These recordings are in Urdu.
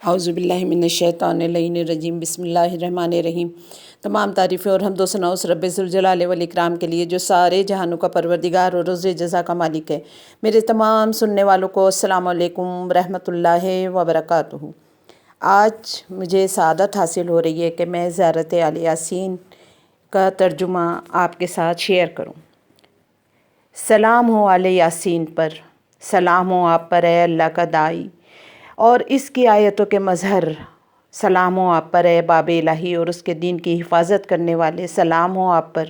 اعوذ باللہ من الشیطان اللعین الرجیم بسم اللہ الرحمن الرحیم۔ تمام تعریفیں اور حمد و ثنا اس رب ذوالجلال والاکرام کے لیے جو سارے جہانوں کا پروردگار اور روز جزا کا مالک ہے۔ میرے تمام سننے والوں کو السلام علیکم ورحمۃ اللہ وبرکاتہ۔ آج مجھے سعادت حاصل ہو رہی ہے کہ میں زیارت آل یاسین کا ترجمہ آپ کے ساتھ شیئر کروں۔ سلام ہو آل یاسین پر، سلام ہو آپ پر اے اللہ کا داعی اور اس کی آیتوں کے مظہر، سلام ہو آپ پر اے باب الہی اور اس کے دین کی حفاظت کرنے والے، سلام ہو آپ پر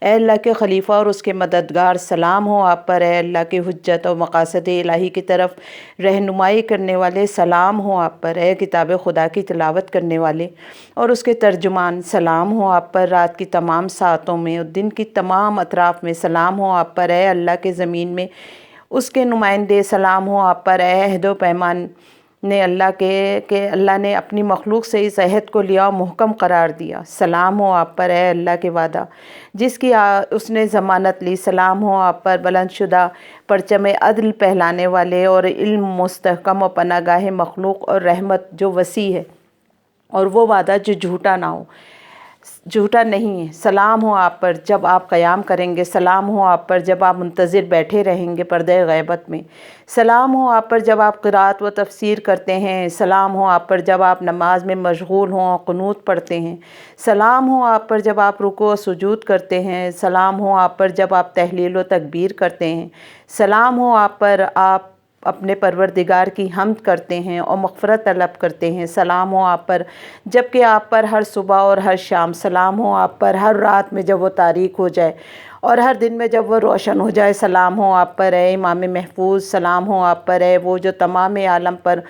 اے اللہ کے خلیفہ اور اس کے مددگار، سلام ہو آپ پر اے اللہ کے حجت اور مقاصد الہی کی طرف رہنمائی کرنے والے، سلام ہو آپ پر اے کتاب خدا کی تلاوت کرنے والے اور اس کے ترجمان، سلام ہو آپ پر رات کی تمام ساعتوں میں اور دن کی تمام اطراف میں، سلام ہو آپ پر اے اللہ کے زمین میں اس کے نمائندے، سلام ہو آپ پر اے عہد و پیمان نے اللہ کہ اللہ نے اپنی مخلوق سے اس عہد کو لیا اور محکم قرار دیا، سلام ہو آپ پر اے اللہ کے وعدہ جس کی اس نے ضمانت لی، سلام ہو آپ پر بلند شدہ پرچم عدل پھیلانے والے اور علم مستحکم و پناہ گاہ مخلوق اور رحمت جو وسیع ہے اور وہ وعدہ جو جھوٹا نہیں ہے، سلام ہو آپ پر جب آپ قیام کریں گے، سلام ہو آپ پر جب آپ منتظر بیٹھے رہیں گے پردہ غیبت میں، سلام ہو آپ پر جب آپ قرات و تفسیر کرتے ہیں، سلام ہو آپ پر جب آپ نماز میں مشغول ہوں اور قنوت پڑھتے ہیں، سلام ہو آپ پر جب آپ رکوع و سجود کرتے ہیں، سلام ہو آپ پر جب آپ تحلیل و تکبیر کرتے ہیں، سلام ہو آپ پر آپ اپنے پروردگار کی حمد کرتے ہیں اور مغفرت طلب کرتے ہیں، سلام ہو آپ پر جب کہ آپ پر ہر صبح اور ہر شام، سلام ہو آپ پر ہر رات میں جب وہ تاریک ہو جائے اور ہر دن میں جب وہ روشن ہو جائے، سلام ہو آپ پر اے امام محفوظ، سلام ہو آپ پر اے وہ جو تمام عالم پر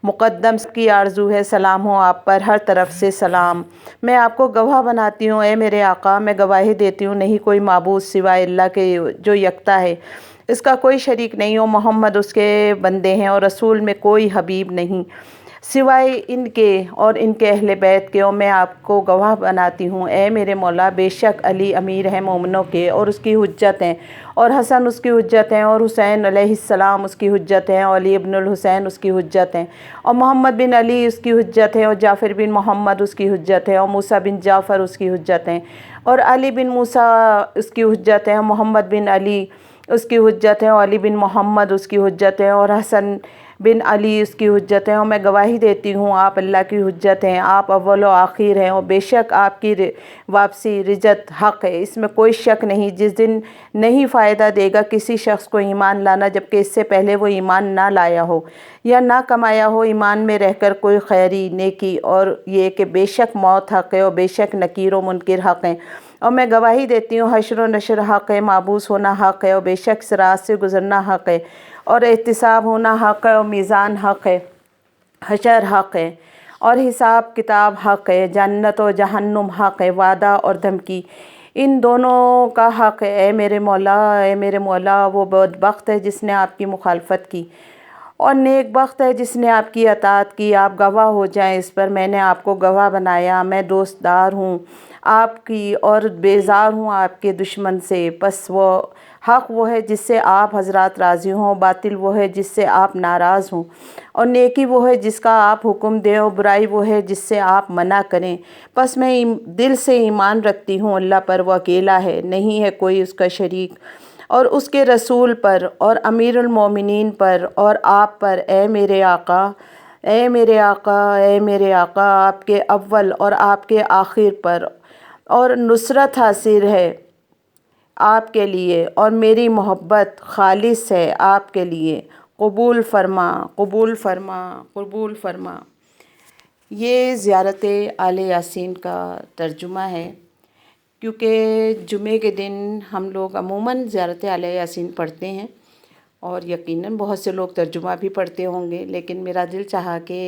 مقدم کی آرزو ہے، سلام ہو آپ پر ہر طرف سے سلام۔ میں آپ کو گواہ بناتی ہوں اے میرے آقا، میں گواہی دیتی ہوں نہیں کوئی معبود سوائے اللہ کے جو یکتا ہے، اس کا کوئی شریک نہیں، اور محمد اس کے بندے ہیں اور رسول میں کوئی حبیب نہیں سوائے ان کے اور ان کے اہل بیت کے، اور میں آپ کو گواہ بناتی ہوں اے میرے مولا بے شک علی امیر ہے مومنوں کے اور اس کی حجت ہیں، اور حسن اس کی حجت ہیں، اور حسین علیہ السلام اس کی حجت ہیں، اور علی ابن الحسین اس کی حجت ہیں، اور محمد بن علی اس کی حجت ہے، اور جعفر بن محمد اس کی حجت ہے، اور موسیٰ بن جعفر اس کی حجت ہیں، اور علی بن موسیٰ اس کی حجت ہیں، اور محمد بن علی اس کی حجت ہیں، اور علی بن محمد اس کی حجت ہیں، اور حسن بن علی اس کی حجت ہیں، اور میں گواہی دیتی ہوں آپ اللہ کی حجت ہیں، آپ اول و آخر ہیں، اور بے شک آپ کی واپسی رجت حق ہے، اس میں کوئی شک نہیں۔ جس دن نہیں فائدہ دے گا کسی شخص کو ایمان لانا جبکہ اس سے پہلے وہ ایمان نہ لایا ہو یا نہ کمایا ہو ایمان میں رہ کر کوئی خیری نیکی، اور یہ کہ بے شک موت حق ہے اور بے شک نکیر و منکر حق ہیں، اور میں گواہی دیتی ہوں حشر و نشر حق ہے، معبوس ہونا حق ہے اور بے شک صراط سے گزرنا حق ہے، اور احتساب ہونا حق ہے اور میزان حق ہے، حشر حق ہے اور حساب کتاب حق ہے، جنت و جہنم حق ہے، وعدہ اور دھمکی ان دونوں کا حق ہے۔ اے میرے مولا، اے میرے مولا، وہ بدبخت ہے جس نے آپ کی مخالفت کی اور نیک بخت ہے جس نے آپ کی اطاعت کی، آپ گواہ ہو جائیں اس پر، میں نے آپ کو گواہ بنایا، میں دوستدار ہوں آپ کی اور بیزار ہوں آپ کے دشمن سے، پس وہ حق وہ ہے جس سے آپ حضرات راضی ہوں، باطل وہ ہے جس سے آپ ناراض ہوں، اور نیکی وہ ہے جس کا آپ حکم دیں اور برائی وہ ہے جس سے آپ منع کریں، پس میں دل سے ایمان رکھتی ہوں اللہ پر، وہ اکیلا ہے، نہیں ہے کوئی اس کا شریک، اور اس کے رسول پر اور امیر المومنین پر اور آپ پر اے میرے آقا، اے میرے آقا، اے میرے آقا، آپ کے اول اور آپ کے آخر پر، اور نصرت حاصل ہے آپ کے لیے اور میری محبت خالص ہے آپ کے لیے، قبول فرما، قبول فرما، قبول فرما۔ یہ زیارت آل یاسین کا ترجمہ ہے، کیونکہ جمعے کے دن ہم لوگ عموماً زیارت آل یاسین پڑھتے ہیں اور یقیناً بہت سے لوگ ترجمہ بھی پڑھتے ہوں گے، لیکن میرا دل چاہا کہ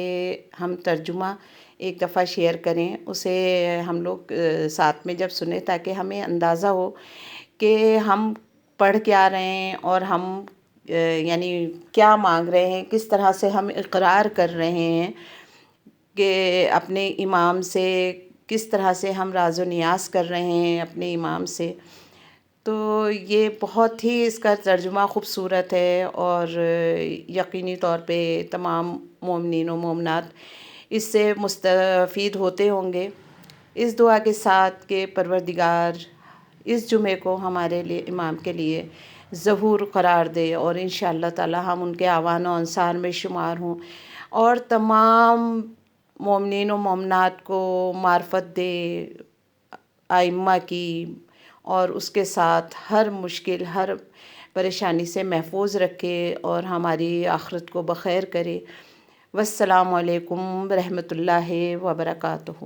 ہم ترجمہ ایک دفعہ شیئر کریں، اسے ہم لوگ ساتھ میں جب سنیں تاکہ ہمیں اندازہ ہو کہ ہم پڑھ کیا رہے ہیں اور ہم یعنی کیا مانگ رہے ہیں، کس طرح سے ہم اقرار کر رہے ہیں کہ اپنے امام سے کس طرح سے ہم راز و نیاز کر رہے ہیں اپنے امام سے۔ تو یہ بہت ہی اس کا ترجمہ خوبصورت ہے اور یقینی طور پہ تمام مومنین و مومنات اس سے مستفید ہوتے ہوں گے۔ اس دعا کے ساتھ کہ پروردگار اس جمعے کو ہمارے لیے امام کے لیے ظہور قرار دے اور انشاءاللہ تعالی ہم ان کے اعوان و انصار میں شمار ہوں، اور تمام مومنین و مومنات کو معرفت دے ائمہ کی، اور اس کے ساتھ ہر مشکل ہر پریشانی سے محفوظ رکھے اور ہماری آخرت کو بخیر کرے۔ والسلام علیکم ورحمۃ اللہ وبرکاتہ۔